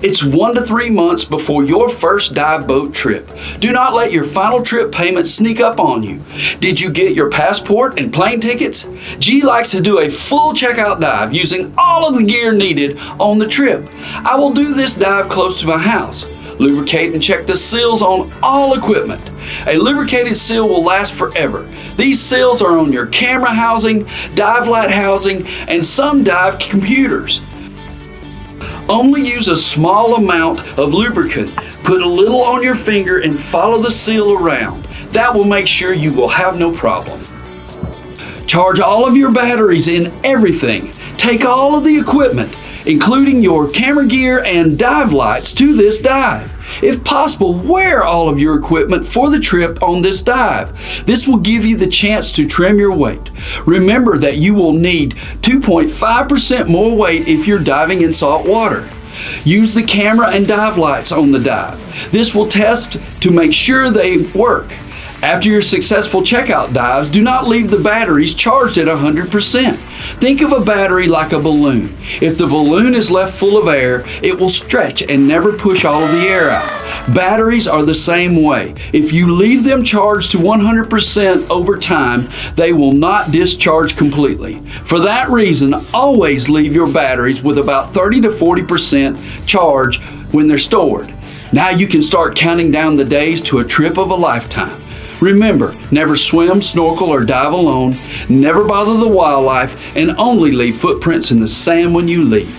It's 1 to 3 months before your first dive boat trip. Do not let your final trip payment sneak up on you. Did you get your passport and plane tickets? G likes to do a full checkout dive using all of the gear needed on the trip. I will do this dive close to my house. Lubricate and check the seals on all equipment. A lubricated seal will last forever. These seals are on your camera housing, dive light housing, and some dive computers. Only use a small amount of lubricant. Put a little on your finger and follow the seal around. That will make sure you will have no problem. Charge all of your batteries in everything. Take all of the equipment, including your camera gear and dive lights, to this dive. If possible, wear all of your equipment for the trip on this dive. This will give you the chance to trim your weight. Remember that you will need 2.5% more weight if you're diving in salt water. Use the camera and dive lights on the dive. This will test to make sure they work. After your successful checkout dives, do not leave the batteries charged at 100%. Think of a battery like a balloon. If the balloon is left full of air, it will stretch and never push all of the air out. Batteries are the same way. If you leave them charged to 100% over time, they will not discharge completely. For that reason, always leave your batteries with about 30 to 40% charge when they're stored. Now you can start counting down the days to a trip of a lifetime. Remember, never swim, snorkel, or dive alone, never bother the wildlife, and only leave footprints in the sand when you leave.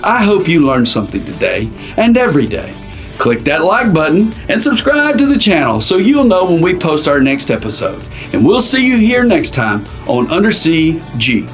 I hope you learned something today and every day. Click that like button and subscribe to the channel so you'll know when we post our next episode. And we'll see you here next time on Undersea G.